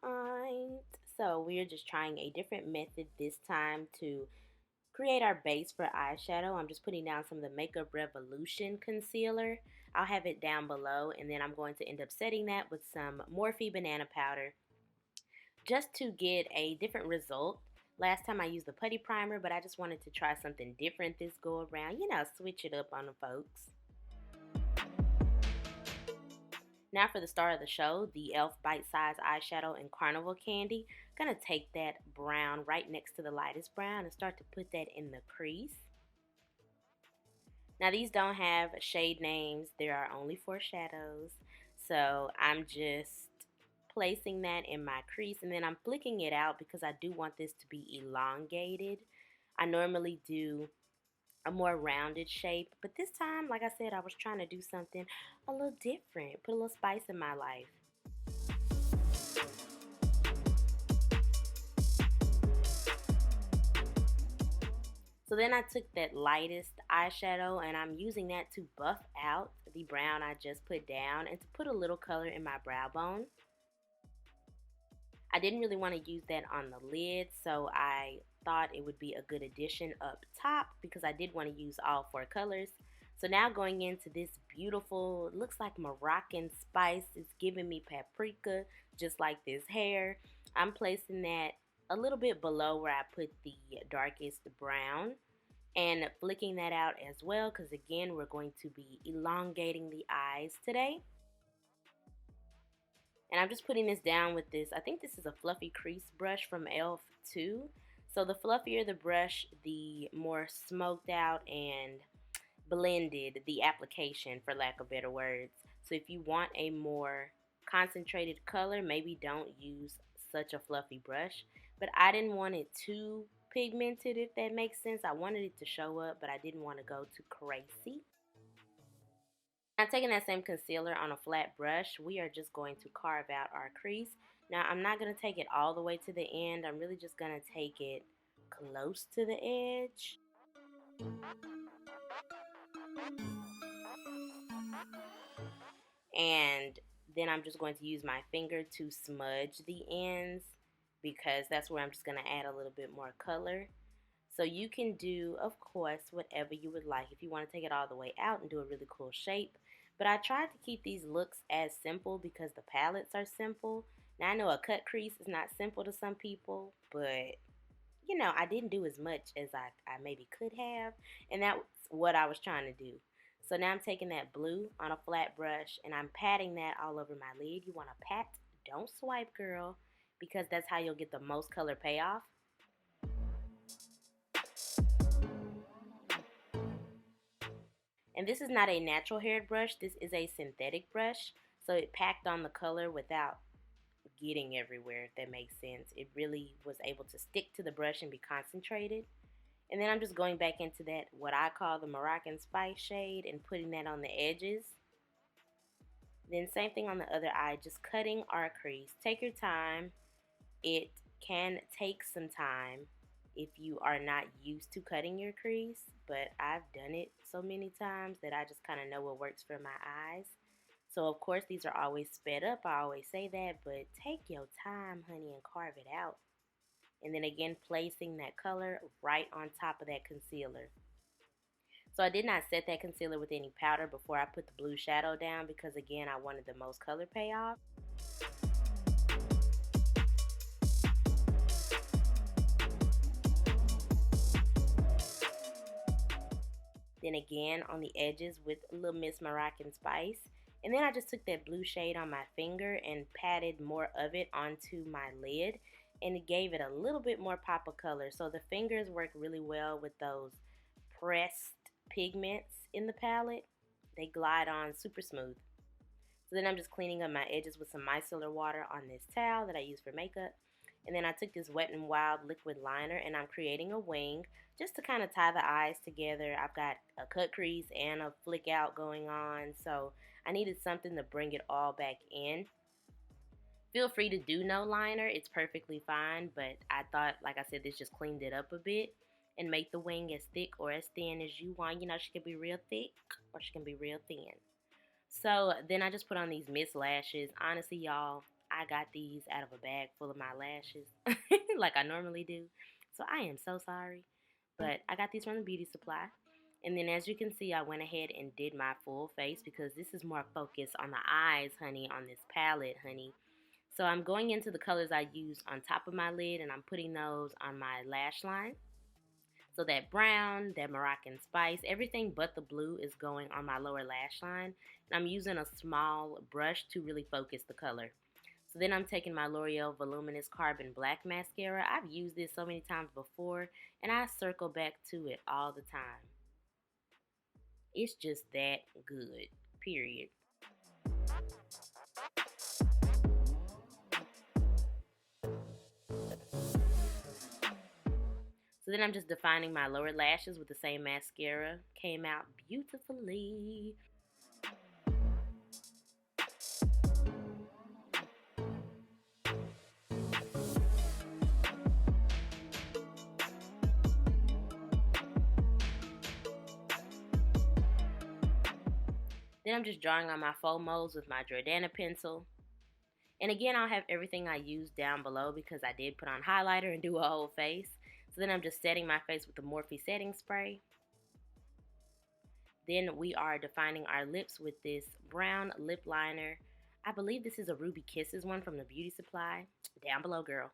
Alright. So we're just trying a different method this time to create our base for eyeshadow. I'm just putting down some of the Makeup Revolution concealer. I'll have it down below, and then I'm going to end up setting that with some Morphe banana powder just to get a different result. Last time I used the putty primer, but I just wanted to try something different this go around. Switch it up on the folks. Now for the star of the show, the e.l.f. Bite Size Eyeshadow in Carnival Candy. Gonna take that brown right next to the lightest brown and start to put that in the crease. Now these don't have shade names. There are only 4 shadows. So I'm just placing that in my crease, and then I'm flicking it out because I do want this to be elongated. I normally do a more rounded shape, but this time, like I said, I was trying to do something a little different, put a little spice in my life. So then I took that lightest eyeshadow and I'm using that to buff out the brown I just put down and to put a little color in my brow bone. I didn't really want to use that on the lid, so I thought it would be a good addition up top because I did want to use all 4 colors. So now going into this beautiful, looks like Moroccan spice. It's giving me paprika, just like this hair. I'm placing that a little bit below where I put the darkest brown and flicking that out as well because again, we're going to be elongating the eyes today. And I'm just putting this down with this, I think this is a fluffy crease brush from e.l.f. too. So the fluffier the brush, the more smoked out and blended the application, for lack of better words. So if you want a more concentrated color, maybe don't use such a fluffy brush. But I didn't want it too pigmented, if that makes sense. I wanted it to show up, but I didn't want to go too crazy. Now taking that same concealer on a flat brush, we are just going to carve out our crease. Now I'm not going to take it all the way to the end. I'm really just going to take it close to the edge. And then I'm just going to use my finger to smudge the ends because that's where I'm just going to add a little bit more color. So you can do, of course, whatever you would like. If you want to take it all the way out and do a really cool shape. But I tried to keep these looks as simple because the palettes are simple. Now I know a cut crease is not simple to some people, but I didn't do as much as I maybe could have. And that's what I was trying to do. So now I'm taking that blue on a flat brush and I'm patting that all over my lid. You want to pat, don't swipe, girl, because that's how you'll get the most color payoff. And this is not a natural haired brush, this is a synthetic brush. So it packed on the color without getting everywhere, if that makes sense. It really was able to stick to the brush and be concentrated. And then I'm just going back into that, what I call the Moroccan Spice shade, and putting that on the edges. Then same thing on the other eye, just cutting our crease. Take your time. It can take some time if you are not used to cutting your crease, but I've done it so many times that I just kind of know what works for my eyes. So of course these are always sped up, I always say that, but take your time, honey, and carve it out. And then again, placing that color right on top of that concealer. So I did not set that concealer with any powder before I put the blue shadow down because again, I wanted the most color payoff. Then again on the edges with a little Miss Moroccan Spice. And then I just took that blue shade on my finger and patted more of it onto my lid. And it gave it a little bit more pop of color. So the fingers work really well with those pressed pigments in the palette. They glide on super smooth. So then I'm just cleaning up my edges with some micellar water on this towel that I use for makeup. And then I took this Wet n Wild liquid liner and I'm creating a wing just to kind of tie the eyes together. I've got a cut crease and a flick out going on, so I needed something to bring it all back in. Feel free to do no liner, it's perfectly fine, but I thought, like I said, this just cleaned it up a bit and make the wing as thick or as thin as you want. You know, she can be real thick or she can be real thin. So then I just put on these mist lashes. Honestly, y'all, I got these out of a bag full of my lashes like I normally do. So I am so sorry. But I got these from the beauty supply. And then as you can see, I went ahead and did my full face because this is more focused on the eyes, honey, on this palette, honey. So I'm going into the colors I used on top of my lid and I'm putting those on my lash line. So that brown, that Moroccan spice, everything but the blue is going on my lower lash line. And I'm using a small brush to really focus the color. So then I'm taking my L'Oreal Voluminous Carbon Black Mascara. I've used this so many times before and I circle back to it all the time. It's just that good, period. So then I'm just defining my lower lashes with the same mascara. Came out beautifully. Then I'm just drawing on my faux molds with my Jordana pencil. And again, I'll have everything I use down below because I did put on highlighter and do a whole face. So then I'm just setting my face with the Morphe setting spray. Then we are defining our lips with this brown lip liner. I believe this is a Ruby Kisses one from the beauty supply. Down below, girl.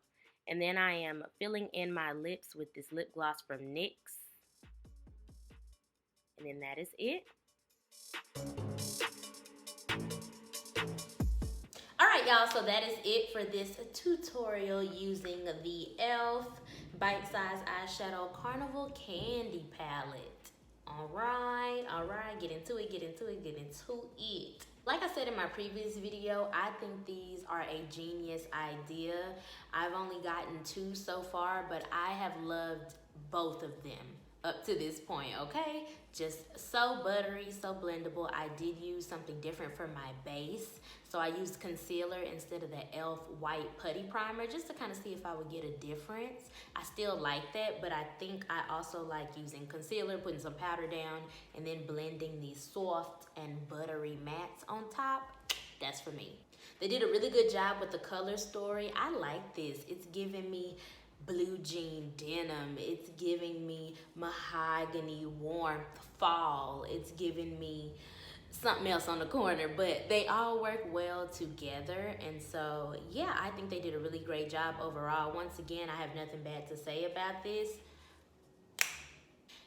And then I am filling in my lips with this lip gloss from NYX. And then that is it. Alright y'all, so that is it for this tutorial using the e.l.f. Bite Size Eyeshadow Carnival Candy Palette. Alright, get into it. Like I said in my previous video, I think these are a genius idea. I've only gotten 2 so far, but I have loved both of them up to this point, okay? Just so buttery, so blendable. I did use something different for my base. So I used concealer instead of the e.l.f. white putty primer just to kind of see if I would get a difference. I still like that, but I think I also like using concealer, putting some powder down, and then blending these soft and buttery mattes on top. That's for me. They did a really good job with the color story. I like this. It's giving me blue jean denim. It's giving me mahogany warmth fall. It's giving me something else on the corner, but they all work well together. And so yeah, I think they did a really great job overall. Once again, I have nothing bad to say about this.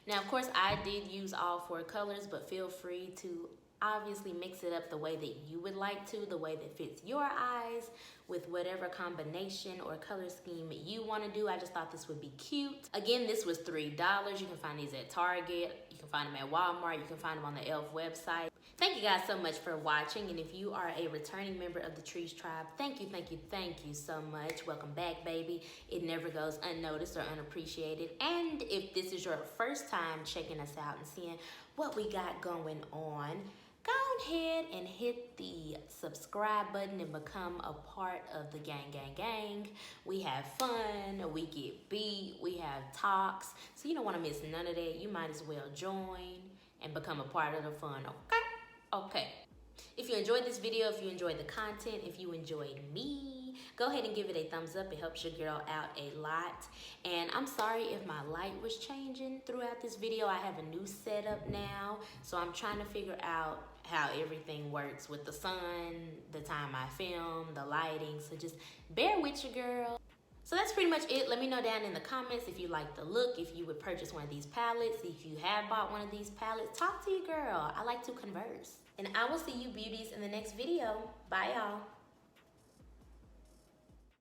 Now of course I did use all 4 colors, but feel free to obviously mix it up the way that you would like to, the way that fits your eyes, with whatever combination or color scheme you want to do. I just thought this would be cute. Again, this was $3. You can find these at Target, you can find them at Walmart, you can find them on the e.l.f. website. Thank you guys so much for watching, and if you are a returning member of the Trice Tribe, thank you so much. Welcome back, baby. It never goes unnoticed or unappreciated. And if this is your first time checking us out and seeing what we got going on, go ahead and hit the subscribe button and become a part of the gang. We have fun, we get beat, we have talks, so you don't want to miss none of that. You might as well join and become a part of the fun, okay? If you enjoyed this video, if you enjoyed the content, if you enjoyed me, go ahead and give it a thumbs up. It helps your girl out a lot. And I'm sorry if my light was changing throughout this video. I have a new setup now, so I'm trying to figure out how everything works with the sun, the time I film, the lighting. So just bear with your girl. So that's pretty much it. Let me know down in the comments if you like the look, if you would purchase one of these palettes, if you have bought one of these palettes. Talk to your girl. I like to converse. And I will see you beauties in the next video. Bye, y'all.